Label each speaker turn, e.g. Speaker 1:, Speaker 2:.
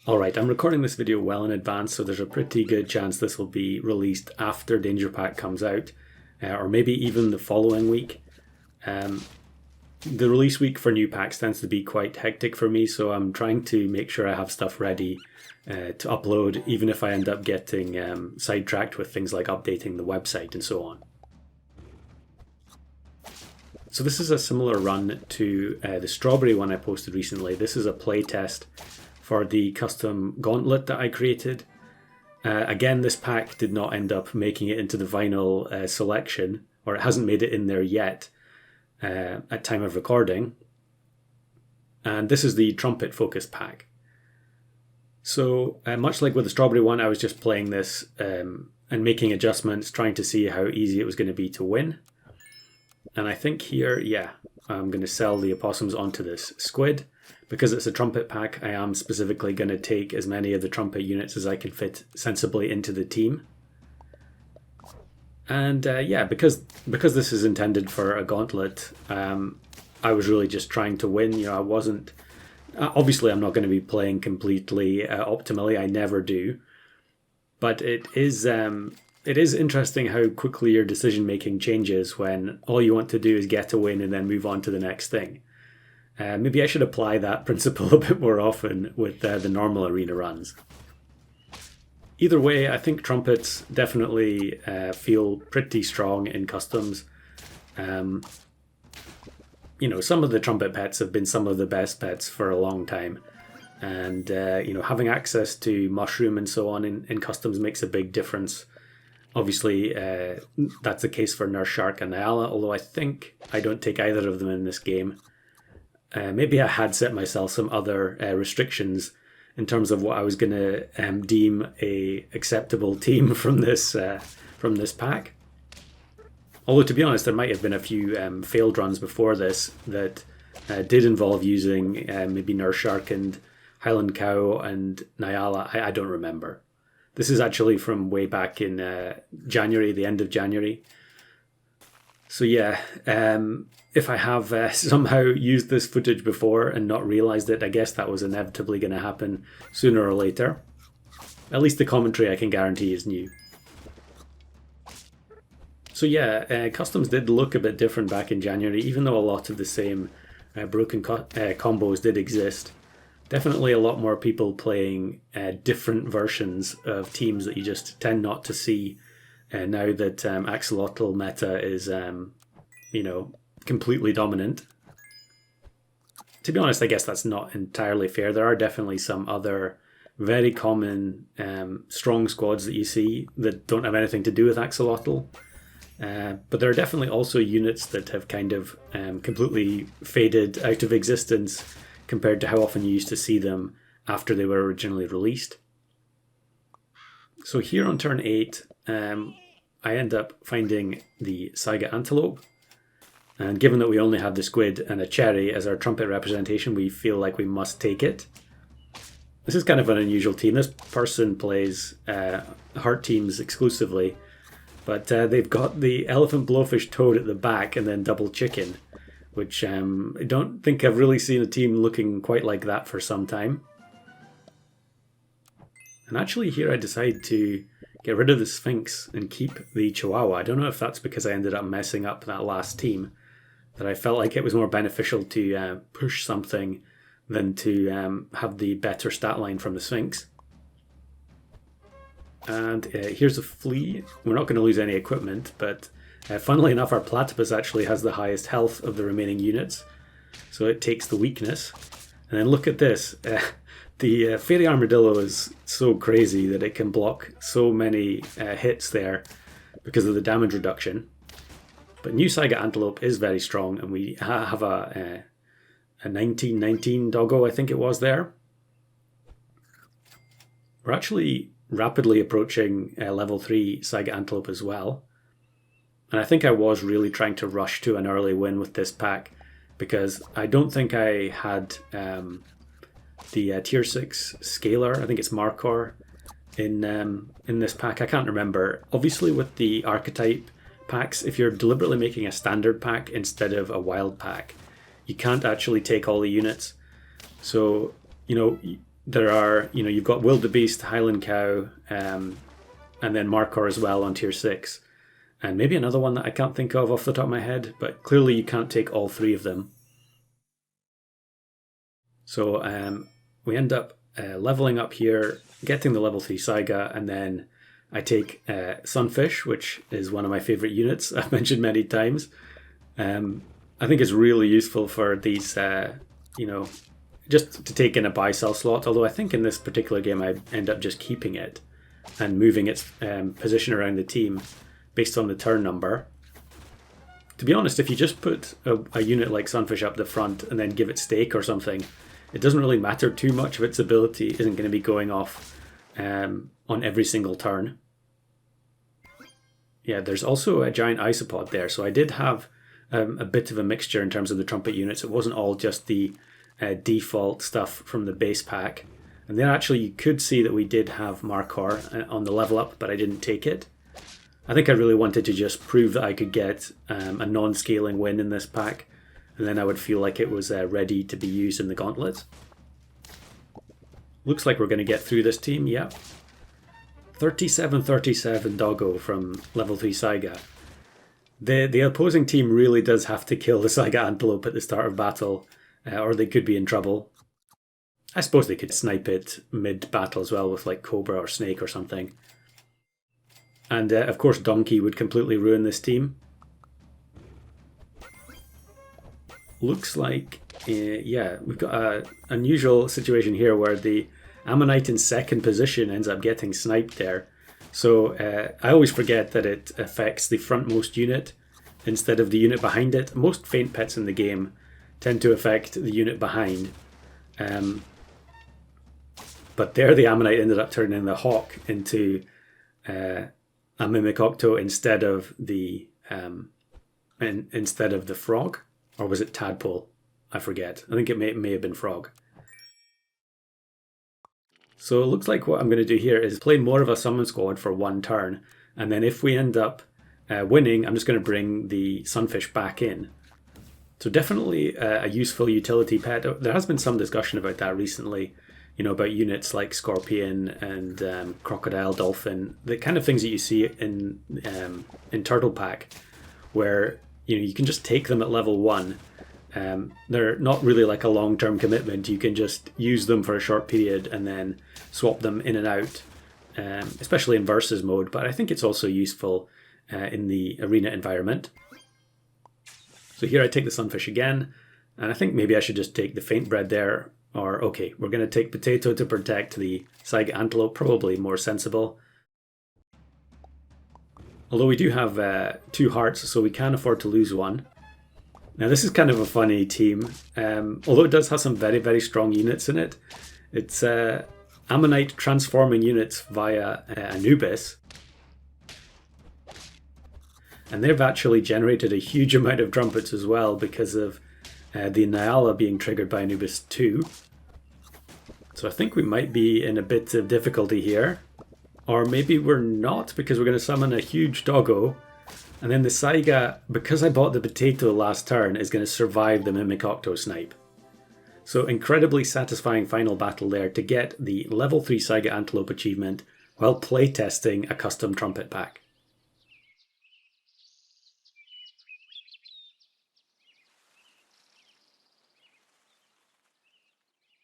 Speaker 1: Alright, I'm recording this video well in advance, so there's a pretty good chance this will be released after Danger Pack comes out, or maybe even the following week. The release week for new packs tends to be quite hectic for me, so I'm trying to make sure I have stuff ready to upload, even if I end up getting sidetracked with things like updating the website and so on. So this is a similar run to the strawberry one I posted recently. This is a playtest for the custom Gauntlet that I created. Again, this pack did not end up making it into the vinyl selection, or it hasn't made it in there yet at time of recording. And this is the Trumpet focus pack. So much like with the strawberry one, I was just playing this and making adjustments, trying to see how easy it was going to be to win. And I think here, yeah, I'm going to sell the opossums onto this squid. Because it's a trumpet pack, I am specifically going to take as many of the trumpet units as I can fit sensibly into the team. And yeah, because this is intended for a gauntlet, I was really just trying to win. You know, I wasn't... Obviously, I'm not going to be playing completely optimally. I never do. But it is interesting how quickly your decision-making changes when all you want to do is get a win and then move on to the next thing. Maybe I should apply that principle a bit more often with the normal arena runs. Either way, I think trumpets definitely feel pretty strong in customs. You know, some of the trumpet pets have been some of the best pets for a long time. And, you know, having access to mushroom and so on in customs makes a big difference. Obviously, that's the case for Nurse Shark and Nyala, although I don't take either of them in this game. Maybe I had set myself some other restrictions in terms of what I was going to deem a acceptable team from this pack. Although, to be honest, there might have been a few failed runs before this that did involve using maybe Nurse Shark and Highland Cow and Nyala. I don't remember. This is actually from way back in January, the end of January. So yeah, if I have somehow used this footage before and not realised it, I guess that was inevitably going to happen sooner or later. At least the commentary I can guarantee is new. So yeah, customs did look a bit different back in January, even though a lot of the same broken combos did exist. Definitely a lot more people playing different versions of teams that you just tend not to see now that axolotl meta is, you know, completely dominant. To be honest, I guess that's not entirely fair. There are definitely some other very common strong squads that you see that don't have anything to do with axolotl. But there are definitely also units that have kind of completely faded out of existence compared to how often you used to see them after they were originally released. So here on turn 8, I end up finding the Saiga Antelope. And given that we only have the squid and a cherry as our trumpet representation, we feel like we must take it. This is kind of an unusual team. This person plays heart teams exclusively, but they've got the elephant blowfish toad at the back and then double chicken, which I don't think I've really seen a team looking quite like that for some time. And actually here I decide to get rid of the Sphinx and keep the Chihuahua. I don't know if that's because I ended up messing up that last team, that I felt like it was more beneficial to push something than to have the better stat line from the Sphinx. And here's a flea. We're not going to lose any equipment, but funnily enough, our platypus actually has the highest health of the remaining units, so it takes the weakness. And then look at this. The fairy armadillo is so crazy that it can block so many hits there because of the damage reduction. But new Saiga Antelope is very strong, and we have a 1919 doggo, I think it was there. We're actually rapidly approaching level 3 Saiga Antelope as well. And I think I was really trying to rush to an early win with this pack, because I don't think I had the tier 6 scaler, I think it's Markor, in this pack. I can't remember. Obviously with the archetype packs, if you're deliberately making a standard pack instead of a wild pack, you can't actually take all the units. So, you know, there are, you've got Wildebeest, Highland Cow, and then Markor as well on tier 6. And maybe another one that I can't think of off the top of my head, but clearly you can't take all 3 of them. So we end up leveling up here, getting the level 3 Saiga, and then I take Sunfish, which is one of my favourite units I've mentioned many times. I think it's really useful for these, just to take in a buy-sell slot, although I think in this particular game I end up just keeping it and moving its position around the team based on the turn number. To be honest, if you just put a unit like Sunfish up the front and then give it stake or something, it doesn't really matter too much if its ability isn't going to be going off on every single turn. Yeah, there's also a giant isopod there, so I did have a bit of a mixture in terms of the trumpet units. It wasn't all just the default stuff from the base pack. And then actually you could see that we did have Markor on the level up, but I didn't take it. I think I really wanted to just prove that I could get a non-scaling win in this pack, and then I would feel like it was ready to be used in the Gauntlet. Looks like we're going to get through this team, yep. 37-37 Doggo from level 3 Saiga. The opposing team really does have to kill the Saiga Antelope at the start of battle, or they could be in trouble. I suppose they could snipe it mid-battle as well with like Cobra or Snake or something. And of course Donkey would completely ruin this team. Looks like, yeah, we've got an unusual situation here where the Ammonite in second position ends up getting sniped there. So I always forget that it affects the frontmost unit instead of the unit behind it. Most feint pets in the game tend to affect the unit behind. But there the Ammonite ended up turning the Hawk into a Mimic Octo instead of the frog. Or was it Tadpole? I forget. I think it may have been Frog. So it looks like what I'm going to do here is play more of a summon squad for one turn. And then if we end up winning, I'm just going to bring the Sunfish back in. So definitely a useful utility pet. There has been some discussion about that recently. About units like Scorpion and Crocodile, Dolphin. The kind of things that you see in Turtle Pack. Where you can just take them at level 1. They're not really like a long-term commitment. You can just use them for a short period and then swap them in and out, especially in versus mode. But I think it's also useful in the arena environment. So here I take the Sunfish again, and I think maybe I should just take the Faint Bread there. Or, okay, we're going to take Potato to protect the Saiga Antelope, probably more sensible. Although we do have 2 hearts, so we can afford to lose one. Now this is kind of a funny team, although it does have some very, very strong units in it. It's Ammonite transforming units via Anubis. And they've actually generated a huge amount of Trumpets as well because of the Nyala being triggered by Anubis 2. So I think we might be in a bit of difficulty here. Or maybe we're not, because we're going to summon a huge Doggo. And then the Saiga, because I bought the Potato last turn, is going to survive the Mimic Octo snipe. So incredibly satisfying final battle there to get the level 3 Saiga Antelope achievement while playtesting a custom Trumpet pack.